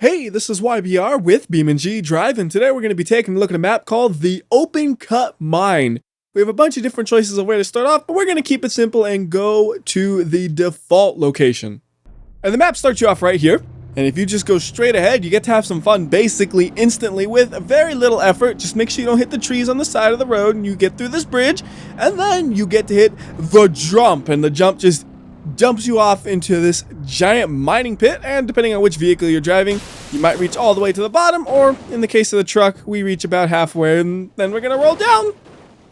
Hey, this is WhyBeAre with BeamNG.drive, and today we're going to be taking a look at a map called the Open Cut Mine. We have a bunch of different choices of where to start off, but we're going to keep it simple and go to the default location. And the map starts you off right here, and if you just go straight ahead, you get to have some fun basically instantly with very little effort. Just make sure you don't hit the trees on the side of the road, and you get through this bridge, and then you get to hit the jump, and the jump just dumps you off into this giant mining pit, and depending on which vehicle you're driving, you might reach all the way to the bottom, or in the case of the truck, we reach about halfway, and then we're gonna roll down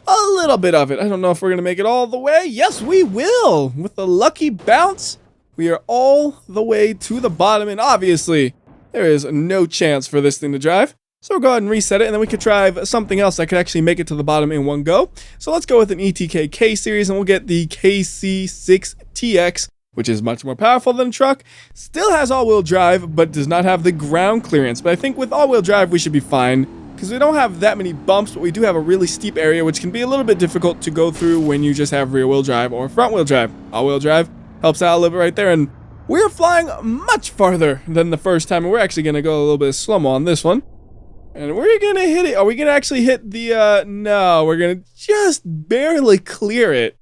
a little bit of it. I don't know if we're gonna make it all the way. Yes, we will! With a lucky bounce, we are all the way to the bottom, and obviously, there is no chance for this thing to drive. So we'll go ahead and reset it, and then we could try something else that could actually make it to the bottom in one go. So let's go with an ETK K series, and we'll get the KC6TX, which is much more powerful than a truck. Still has all-wheel drive, but does not have the ground clearance. But I think with all-wheel drive, we should be fine, because we don't have that many bumps, but we do have a really steep area, which can be a little bit difficult to go through when you just have rear-wheel drive or front-wheel drive. All-wheel drive helps out a little bit right there, and we're flying much farther than the first time, and we're actually going to go a little bit slow-mo on this one. And we're gonna hit it. Are we gonna actually hit the, no, we're gonna just barely clear it.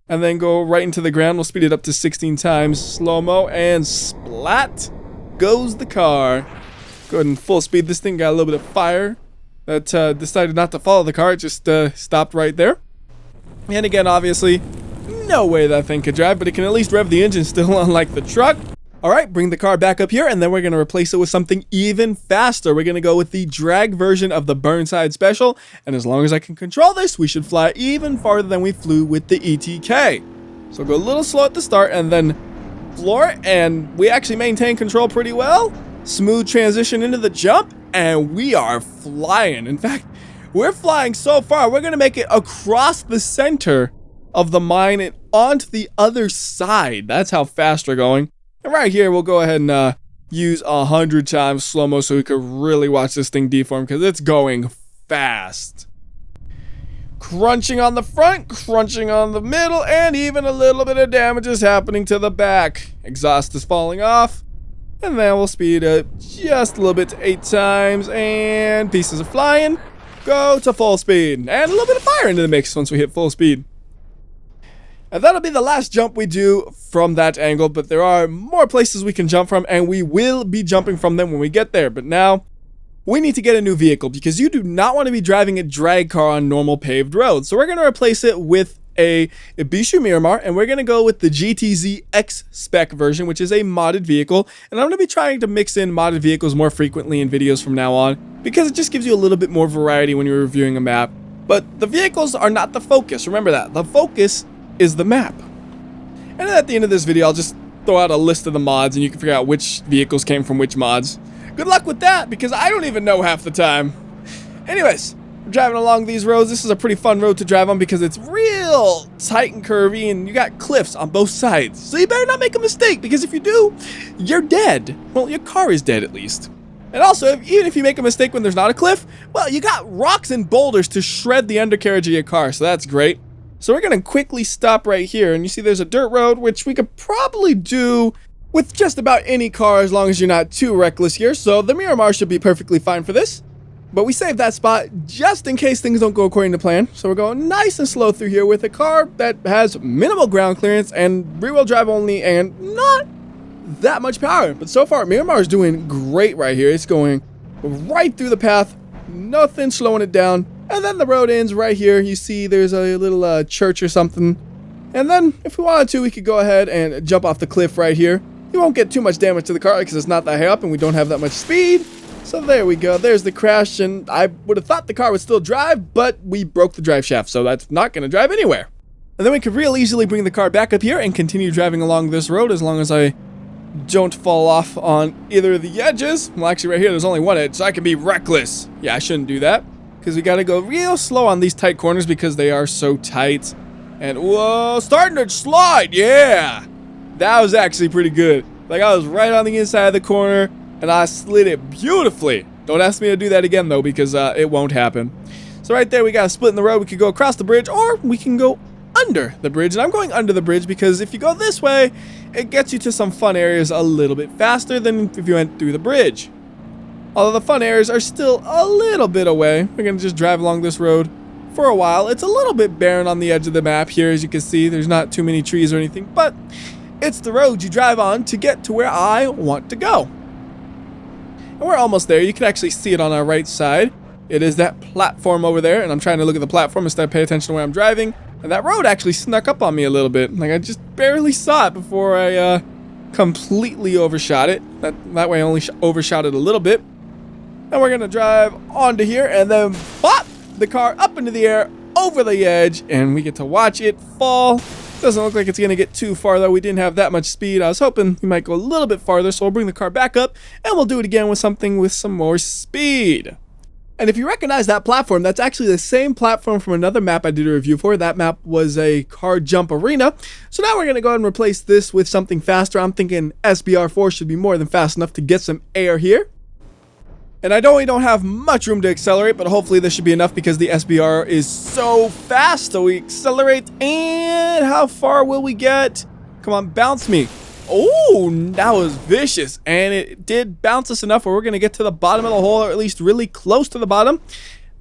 And then go right into the ground. We'll speed it up to 16 times. Slow-mo, and splat goes the car. Go ahead and full speed. This thing got a little bit of fire that decided not to follow the car. It just stopped right there. And again, obviously, no way that thing could drive, but it can at least rev the engine still, unlike the truck. Alright, bring the car back up here, and then we're going to replace it with something even faster. We're going to go with the drag version of the Burnside Special, and as long as I can control this, we should fly even farther than we flew with the ETK. So go a little slow at the start, and then floor it, and we actually maintain control pretty well. Smooth transition into the jump, and we are flying. In fact, we're flying so far, we're going to make it across the center of the mine and onto the other side. That's how fast we're going. And right here, we'll go ahead and use 100 times slow-mo so we could really watch this thing deform, because it's going fast. Crunching on the front, crunching on the middle, and even a little bit of damage is happening to the back. Exhaust is falling off. And then we'll speed up just a little bit to 8 times, and pieces are flying. Go to full speed. And a little bit of fire into the mix once we hit full speed. And that'll be the last jump we do from that angle, but there are more places we can jump from, and we will be jumping from them when we get there. But now, we need to get a new vehicle, because you do not want to be driving a drag car on normal paved roads. So we're going to replace it with a Ibishu Miramar, and we're going to go with the GTZ X-Spec version, which is a modded vehicle. And I'm going to be trying to mix in modded vehicles more frequently in videos from now on, because it just gives you a little bit more variety when you're reviewing a map. But the vehicles are not the focus, remember that. The focus is the map. And at the end of this video, I'll just throw out a list of the mods, and you can figure out which vehicles came from which mods. Good luck with that, because I don't even know half the time. Anyways, we're driving along these roads. This is a pretty fun road to drive on, because it's real tight and curvy, and you got cliffs on both sides. So you better not make a mistake, because if you do, you're dead. Well, your car is dead at least. And also, even if you make a mistake when there's not a cliff, well, you got rocks and boulders to shred the undercarriage of your car, so that's great. So we're going to quickly stop right here, and you see there's a dirt road, which we could probably do with just about any car as long as you're not too reckless here. So the Miramar should be perfectly fine for this. But we saved that spot just in case things don't go according to plan. So we're going nice and slow through here with a car that has minimal ground clearance and rear-wheel drive only and not that much power. But so far, Miramar is doing great right here. It's going right through the path, nothing slowing it down. And then the road ends right here. You see there's a little church or something. And then, if we wanted to, we could go ahead and jump off the cliff right here. You won't get too much damage to the car because it's not that high up and we don't have that much speed. So there we go. There's the crash, and I would have thought the car would still drive, but we broke the drive shaft, so that's not going to drive anywhere. And then we could real easily bring the car back up here and continue driving along this road as long as I don't fall off on either of the edges. Well, actually right here, there's only one edge, so I can be reckless. Yeah, I shouldn't do that, because we got to go real slow on these tight corners because they are so tight. And whoa, starting to slide, yeah! That was actually pretty good. Like, I was right on the inside of the corner, and I slid it beautifully. Don't ask me to do that again, though, because it won't happen. So right there, we got a split in the road. We could go across the bridge, or we can go under the bridge. And I'm going under the bridge because if you go this way, it gets you to some fun areas a little bit faster than if you went through the bridge. Although the fun areas are still a little bit away. We're going to just drive along this road for a while. It's a little bit barren on the edge of the map here, as you can see. There's not too many trees or anything, but it's the road you drive on to get to where I want to go. And we're almost there. You can actually see it on our right side. It is that platform over there, and I'm trying to look at the platform instead of pay attention to where I'm driving. And that road actually snuck up on me a little bit. Like, I just barely saw it before I completely overshot it. That way I only overshot it a little bit. And we're gonna drive onto here and then pop the car up into the air over the edge, and we get to watch it fall. Doesn't look like it's gonna get too far though. We didn't have that much speed. I was hoping we might go a little bit farther, so we'll bring the car back up and we'll do it again with something with some more speed. And if you recognize that platform, that's actually the same platform from another map I did a review for. That map was a car jump arena. So now we're going to go ahead and replace this with something faster. I'm thinking SBR4 should be more than fast enough to get some air here. And I don't have much room to accelerate, but hopefully this should be enough because the SBR is so fast. So we accelerate, and how far will we get? Come on, bounce me. Oh, that was vicious, and it did bounce us enough where we're going to get to the bottom of the hole, or at least really close to the bottom.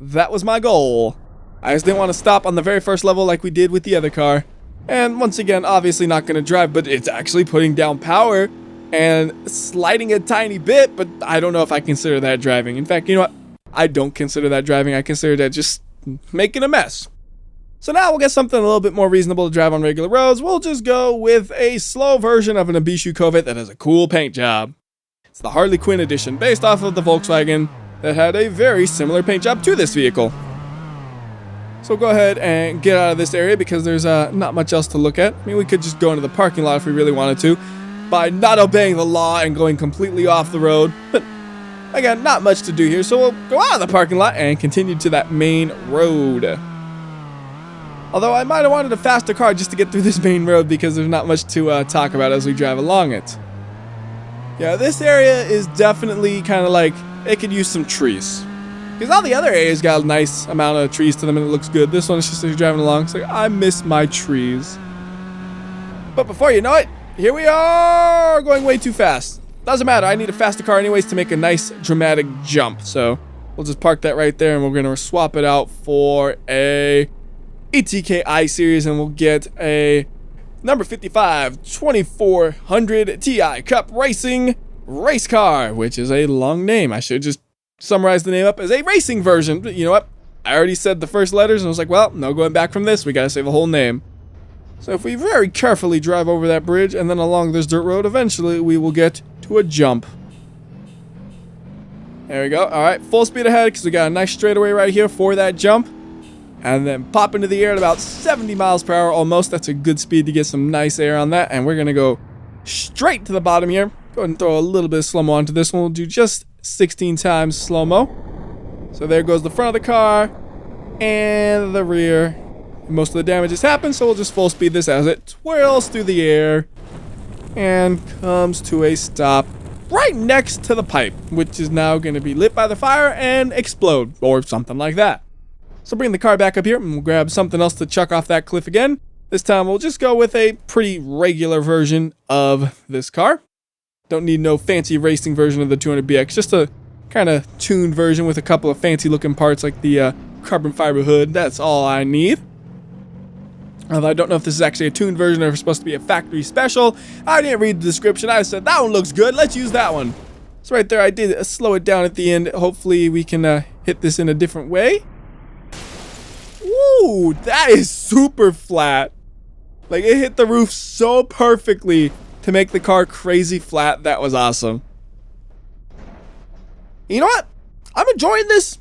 That was my goal. I just didn't want to stop on the very first level like we did with the other car. And once again, obviously not going to drive, but it's actually putting down power and sliding a tiny bit, but I don't know if I consider that driving. In fact, you know what? I don't consider that driving. I consider that just making a mess. So now we'll get something a little bit more reasonable to drive on regular roads. We'll just go with a slow version of an Ibishu Covet that has a cool paint job. It's the Harley Quinn edition, based off of the Volkswagen that had a very similar paint job to this vehicle. So go ahead and get out of this area because there's not much else to look at. I mean, we could just go into the parking lot if we really wanted to by not obeying the law and going completely off the road. But again, not much to do here, so we'll go out of the parking lot and continue to that main road. Although I might have wanted a faster car just to get through this main road because there's not much to talk about as we drive along it. Yeah, this area is definitely kind of like, it could use some trees. Because all the other areas got a nice amount of trees to them and it looks good. This one is just like driving along. It's like, I miss my trees. But before you know it, here we are going way too fast. Doesn't matter, I need a faster car anyways to make a nice dramatic jump. So we'll just park that right there and we're going to swap it out for a ETK I-Series, and we'll get a number 55 2400 Ti Cup Racing race car, which is a long name. I should just summarize the name up as a racing version. But you know what? I already said the first letters, and I was like, well, no going back from this. We gotta say the whole name. So if we very carefully drive over that bridge and then along this dirt road, eventually we will get to a jump. There we go. All right, full speed ahead because we got a nice straightaway right here for that jump. And then pop into the air at about 70 miles per hour almost. That's a good speed to get some nice air on that. And we're going to go straight to the bottom here. Go ahead and throw a little bit of slow-mo onto this one. We'll do just 16 times slow-mo. So there goes the front of the car and the rear. Most of the damage has happened, so we'll just full speed this as it twirls through the air and comes to a stop right next to the pipe, which is now going to be lit by the fire and explode or something like that. So bring the car back up here and we'll grab something else to chuck off that cliff again. This time we'll just go with a pretty regular version of this car. Don't need no fancy racing version of the 200BX, just a kind of tuned version with a couple of fancy looking parts like the carbon fiber hood. That's all I need. Although I don't know if this is actually a tuned version or if it's supposed to be a factory special. I didn't read the description. I said, that one looks good. Let's use that one. So right there, I did slow it down at the end. Hopefully we can hit this in a different way. Ooh, that is super flat. Like, it hit the roof so perfectly to make the car crazy flat. That was awesome. You know what? I'm enjoying this.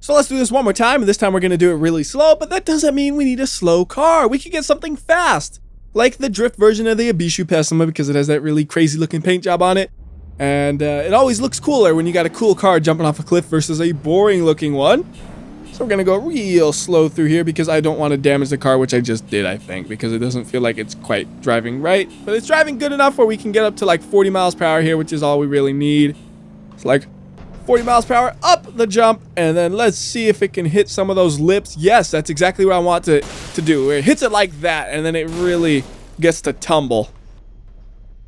So let's do this one more time, and this time we're going to do it really slow, but that doesn't mean we need a slow car. We could get something fast, like the drift version of the Ibishu Pessima, because it has that really crazy looking paint job on it. And it always looks cooler when you got a cool car jumping off a cliff versus a boring looking one. So we're going to go real slow through here because I don't want to damage the car, which I just did, I think, because it doesn't feel like it's quite driving right. But it's driving good enough where we can get up to like 40 miles per hour here, which is all we really need. It's like 40 miles per hour up the jump, and then let's see if it can hit some of those lips. Yes, that's exactly what I want to do. It hits it like that, and then it really gets to tumble.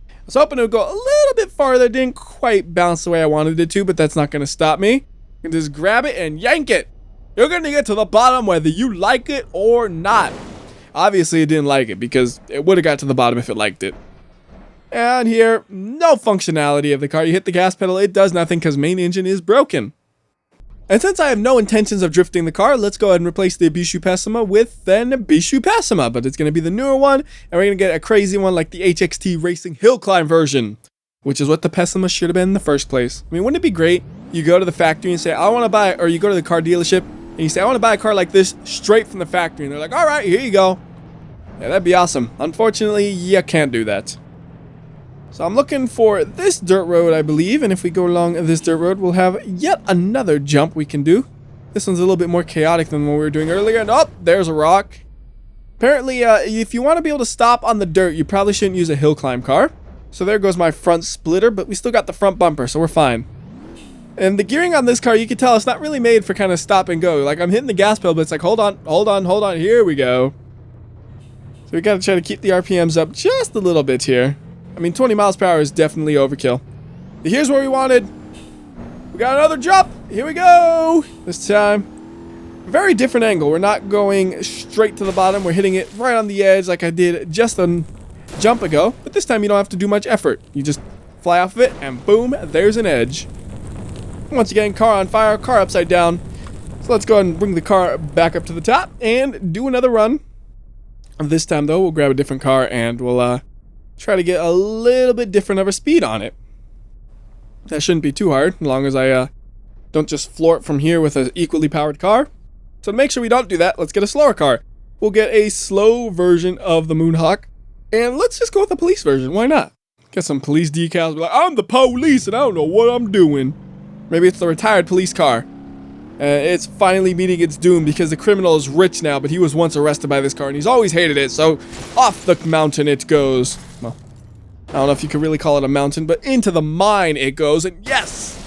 I was hoping it would go a little bit farther. Didn't quite bounce the way I wanted it to, but that's not going to stop me. I can just grab it and yank it. You're going to get to the bottom whether you like it or not. Obviously, it didn't like it because it would have got to the bottom if it liked it. And here, no functionality of the car. You hit the gas pedal, it does nothing because main engine is broken. And since I have no intentions of drifting the car, let's go ahead and replace the Bishu Pessima with then Bishu Pessima. But it's going to be the newer one, and we're going to get a crazy one like the HXT Racing Hill Climb version, which is what the Pessima should have been in the first place. I mean, wouldn't it be great? You go to the factory and say, I want to buy, or you go to the car dealership, and you say, I want to buy a car like this straight from the factory. And they're like, all right, here you go. Yeah, that'd be awesome. Unfortunately, you can't do that. So I'm looking for this dirt road, I believe, and if we go along this dirt road, we'll have yet another jump we can do. This one's a little bit more chaotic than what we were doing earlier, and oh, there's a rock. Apparently, if you want to be able to stop on the dirt, you probably shouldn't use a hill climb car. So there goes my front splitter, but we still got the front bumper, so we're fine. And the gearing on this car, you can tell it's not really made for kind of stop and go. Like, I'm hitting the gas pedal, but it's like, hold on, here we go. So we got to try to keep the RPMs up just a little bit here. I mean, 20 miles per hour is definitely overkill. But here's where we wanted. We got another jump. Here we go. This time, very different angle. We're not going straight to the bottom. We're hitting it right on the edge like I did just a jump ago. But this time, you don't have to do much effort. You just fly off of it, and boom, there's an edge. Once again, car on fire, car upside down. So let's go ahead and bring the car back up to the top and do another run. This time, though, we'll grab a different car and we'll try to get a little bit different of a speed on it. That shouldn't be too hard, as long as I don't just floor it from here with an equally powered car. So to make sure we don't do that, let's get a slower car. We'll get a slow version of the Moonhawk, and let's just go with the police version. Why not? Get some police decals, be like, I'm the police and I don't know what I'm doing. Maybe it's the retired police car. It's finally meeting its doom because the criminal is rich now, but he was once arrested by this car and he's always hated it, so off the mountain it goes. Well, I don't know if you could really call it a mountain, but into the mine it goes, and yes!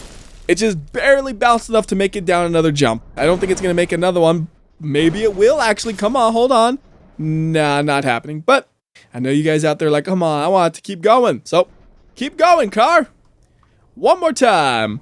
It just barely bounced enough to make it down another jump. I don't think it's going to make another one. Maybe it will, actually. Come on, hold on. Nah, not happening. But I know you guys out there are like, come on, I want it to keep going. So, keep going, car. One more time.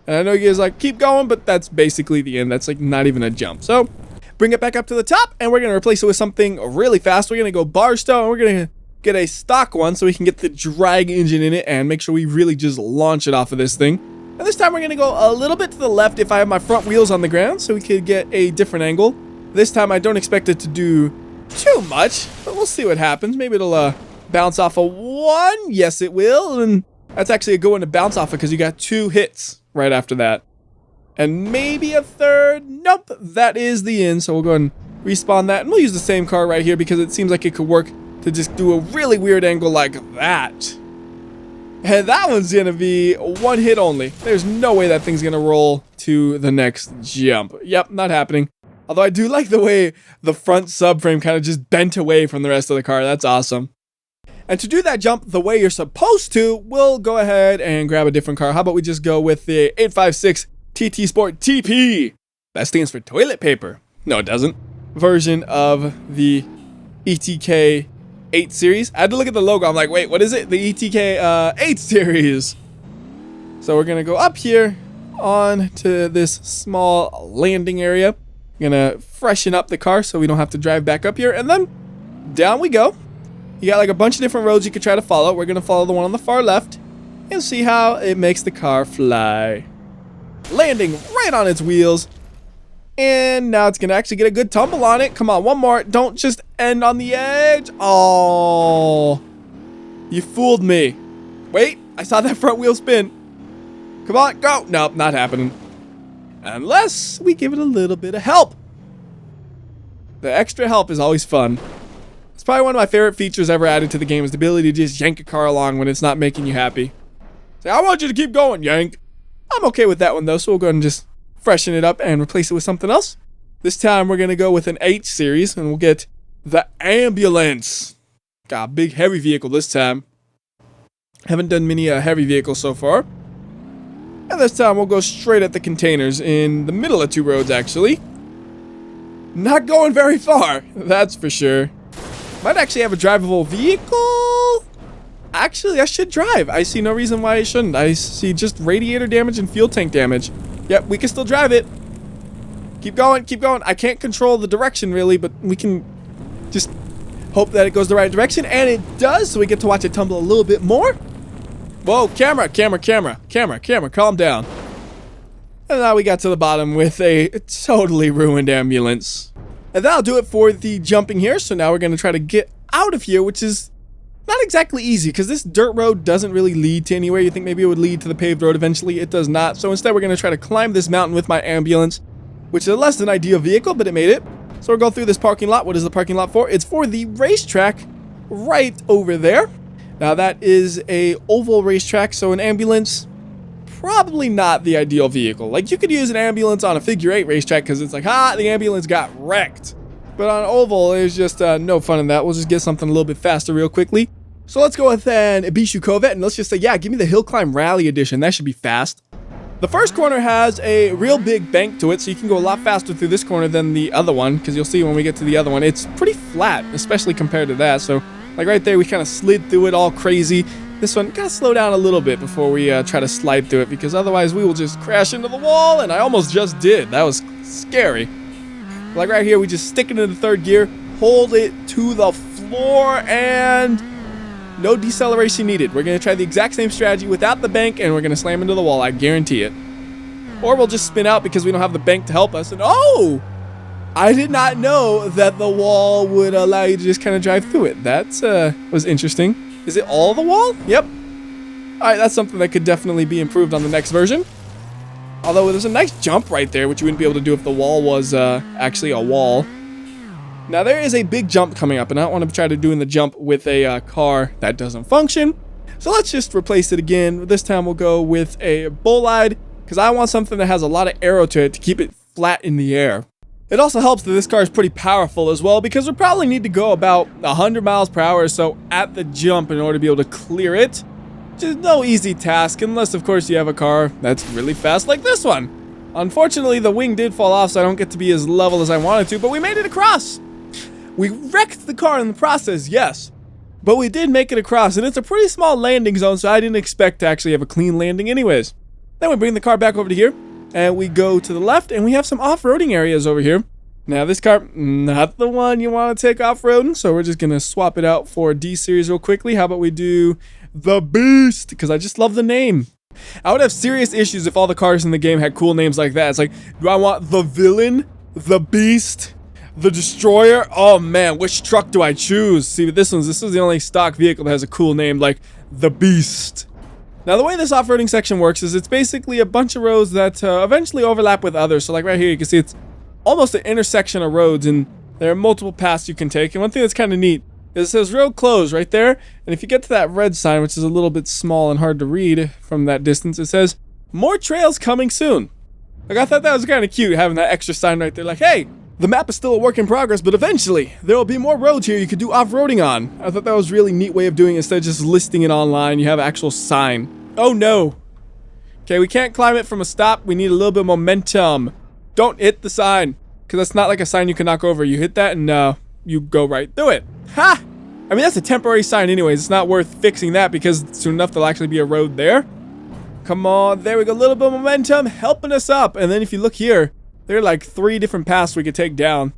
And I know you guys are like, keep going, but that's basically the end. That's like not even a jump. So, bring it back up to the top, and we're going to replace it with something really fast. We're going to go Barstow, and we're going to get a stock one so we can get the drag engine in it and make sure we really just launch it off of this thing. And this time we're going to go a little bit to the left if I have my front wheels on the ground so we could get a different angle. This time I don't expect it to do too much, but we'll see what happens. Maybe it'll bounce off of one. Yes, it will. And that's actually a good one to bounce off of because you got 2 hits right after that. And maybe a third. Nope, that is the end. So we'll go ahead and respawn that. And we'll use the same car right here because it seems like it could work to just do a really weird angle like that. And that one's gonna be 1 hit only. There's no way that thing's gonna roll to the next jump. Yep, not happening. Although I do like the way the front subframe kind of just bent away from the rest of the car. That's awesome. And to do that jump the way you're supposed to, we'll go ahead and grab a different car. How about we just go with the 856 TT Sport TP? That stands for toilet paper. No, it doesn't. Version of the ETK 8 series. I had to look at the logo. I'm like, wait, what is it? The ETK 8 series. So we're going to go up here on to this small landing area. Going to freshen up the car so we don't have to drive back up here. And then down we go. You got like a bunch of different roads you could try to follow. We're going to follow the one on the far left and see how it makes the car fly. Landing right on its wheels. And now it's going to actually get a good tumble on it. Come on, one more. Don't just end on the edge. Oh, you fooled me. Wait, I saw that front wheel spin. Come on, go. Nope, not happening. Unless we give it a little bit of help. The extra help is always fun. It's probably one of my favorite features ever added to the game is the ability to just yank a car along when it's not making you happy. Say, I want you to keep going, yank. I'm okay with that one though, so we'll go ahead and just freshen it up and replace it with something else. This time we're going to go with an H series and we'll get the ambulance. Got a big heavy vehicle this time. Haven't done many heavy vehicles so far. And this time we'll go straight at the containers in the middle of 2 roads actually. Not going very far, that's for sure. Might actually have a drivable vehicle. Actually, I should drive. I see no reason why I shouldn't. I see just radiator damage and fuel tank damage. Yep, we can still drive it. Keep going, keep going. I can't control the direction really, but we can just hope that it goes the right direction, and it does, so we get to watch it tumble a little bit more. Whoa, camera, calm down. And now we got to the bottom with a totally ruined ambulance. And that'll do it for the jumping here, so now we're going to try to get out of here, which is not exactly easy, because this dirt road doesn't really lead to anywhere. You think maybe it would lead to the paved road eventually. It does not, so instead we're going to try to climb this mountain with my ambulance, which is a less than ideal vehicle, but it made it. So we'll go through this parking lot. What is the parking lot for? It's for the racetrack right over there. Now that is a oval racetrack, so an ambulance, probably not the ideal vehicle. Like, you could use an ambulance on a figure 8 racetrack because it's like, the ambulance got wrecked. But on oval, there's just no fun in that. We'll just get something a little bit faster real quickly. So let's go with an Ibishu Corvette, and let's just say, yeah, give me the Hill Climb Rally Edition. That should be fast. The first corner has a real big bank to it, so you can go a lot faster through this corner than the other one, because you'll see when we get to the other one, it's pretty flat, especially compared to that. So, like right there, we kind of slid through it all crazy. This one, gotta slow down a little bit before we try to slide through it, because otherwise we will just crash into the wall, and I almost just did. That was scary. Like right here, we just stick it into the third gear, hold it to the floor, and no deceleration needed. We're going to try the exact same strategy without the bank, and we're going to slam into the wall. I guarantee it. Or we'll just spin out because we don't have the bank to help us. And oh! I did not know that the wall would allow you to just kind of drive through it. That was interesting. Is it all the wall? Yep. Alright, that's something that could definitely be improved on the next version. Although there's a nice jump right there, which you wouldn't be able to do if the wall was actually a wall. Now there is a big jump coming up, and I don't want to try to doing the jump with a car that doesn't function. So let's just replace it again. This time we'll go with a bolide, because I want something that has a lot of arrow to it to keep it flat in the air. It also helps that this car is pretty powerful as well, because we probably need to go about 100 miles per hour or so at the jump in order to be able to clear it. Which is no easy task, unless of course you have a car that's really fast like this one. Unfortunately, the wing did fall off, so I don't get to be as level as I wanted to, but we made it across. We wrecked the car in the process, yes, but we did make it across, and it's a pretty small landing zone, so I didn't expect to actually have a clean landing anyways. Then we bring the car back over to here, and we go to the left, and we have some off-roading areas over here. Now this car, not the one you want to take off-roading, so we're just going to swap it out for D-Series real quickly. How about we do the Beast, because I just love the name. I would have serious issues if all the cars in the game had cool names like that. It's like, do I want the Villain, the Beast, the Destroyer? Oh man, which truck do I choose? See, this is the only stock vehicle that has a cool name like the Beast. Now the way this off-roading section works is it's basically a bunch of roads that eventually overlap with others. So like right here you can see it's almost an intersection of roads, and there are multiple paths you can take. And one thing that's kind of neat is it says road closed right there, and if you get to that red sign, which is a little bit small and hard to read from that distance, it says more trails coming soon. Like, I thought that was kind of cute having that extra sign right there, like, hey, the map is still a work in progress, but eventually there will be more roads here you could do off-roading on. I thought that was a really neat way of doing it. Instead of just listing it online, you have an actual sign. Oh no. Okay, we can't climb it from a stop. We need a little bit of momentum. Don't hit the sign, because that's not like a sign you can knock over. You hit that and you go right through it. Ha! I mean, that's a temporary sign anyways. It's not worth fixing that, because soon enough there'll actually be a road there. Come on, there we go. A little bit of momentum helping us up. And then if you look here, there are like 3 different paths we could take down.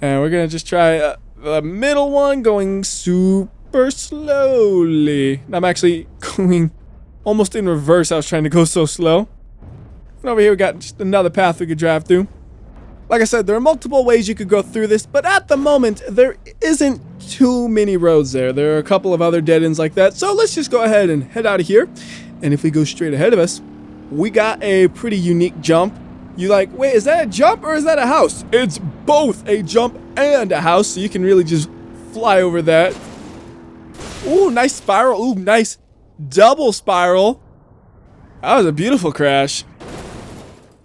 And we're going to just try the middle one, going super slowly. I'm actually going almost in reverse. I was trying to go so slow. And over here we got just another path we could drive through. Like I said, there are multiple ways you could go through this, but at the moment, there isn't too many roads there. There are a couple of other dead ends like that, so let's just go ahead and head out of here. And if we go straight ahead of us, we got a pretty unique jump. You're like, wait, is that a jump or is that a house? It's both a jump and a house, so you can really just fly over that. Ooh, nice spiral. Ooh, nice double spiral. That was a beautiful crash.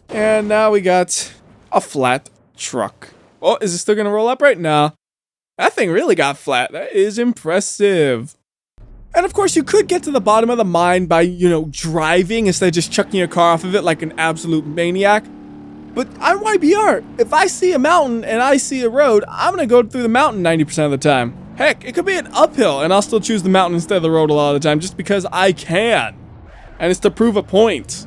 And now we got a flat truck. Oh, is it still gonna roll up right now? That thing really got flat. That is impressive. And of course, you could get to the bottom of the mine by, you know, driving instead of just chucking your car off of it like an absolute maniac. But I'm YBR. If I see a mountain and I see a road, I'm gonna go through the mountain 90% of the time. Heck, it could be an uphill, and I'll still choose the mountain instead of the road a lot of the time, just because I can. And it's to prove a point.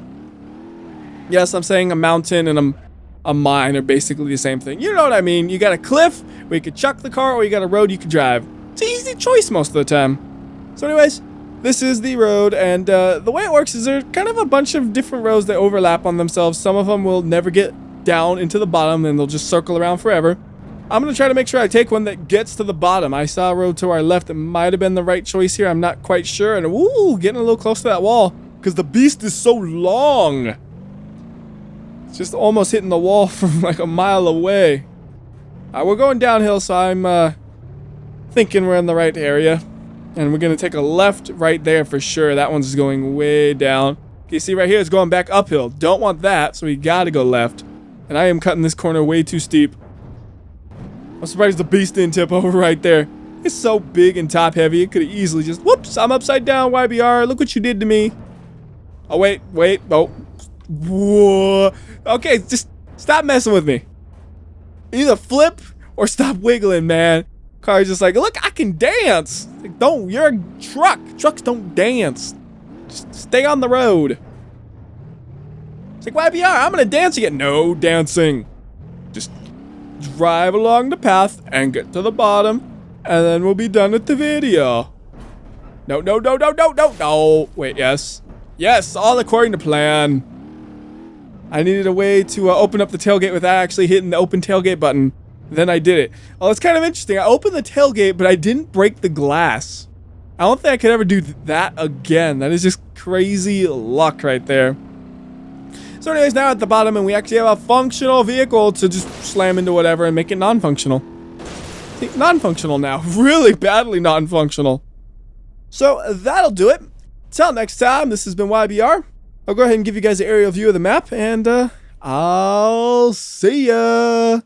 Yes, I'm saying a mountain and a mine are basically the same thing. You know what I mean? You got a cliff where you can chuck the car, or you got a road you can drive. It's an easy choice most of the time. So anyways, this is the road, and the way it works is there's kind of a bunch of different roads that overlap on themselves. Some of them will never get down into the bottom, and they'll just circle around forever. I'm going to try to make sure I take one that gets to the bottom. I saw a road to our left that might have been the right choice here. I'm not quite sure. And ooh, getting a little close to that wall because the beast is so long. It's just almost hitting the wall from like a mile away. We're going downhill, so I'm thinking we're in the right area. And we're going to take a left right there for sure. That one's going way down. You see right here, it's going back uphill. Don't want that, so we got to go left. And I am cutting this corner way too steep. I'm surprised the beast didn't tip over right there. It's so big and top heavy, it could have easily just, whoops, I'm upside down, WhyBeAre, look what you did to me. Oh, wait, oh. Whoa. Okay, just stop messing with me. Either flip or stop wiggling, man. Car's just like, look, I can dance. Like, don't, you're a truck. Trucks don't dance. Just stay on the road. It's like, WhyBeAre, I'm gonna dance again. No dancing. Just drive along the path and get to the bottom, and then we'll be done with the video. No. Wait, yes. Yes, all according to plan. I needed a way to open up the tailgate without actually hitting the open tailgate button. Then I did it. Oh, it's kind of interesting. I opened the tailgate, but I didn't break the glass. I don't think I could ever do that again. That is just crazy luck right there. So anyways, now at the bottom, and we actually have a functional vehicle to just slam into whatever and make it non-functional. Non-functional now. Really badly non-functional. So that'll do it. Till next time, this has been WhyBeAre. I'll go ahead and give you guys an aerial view of the map, and I'll see ya.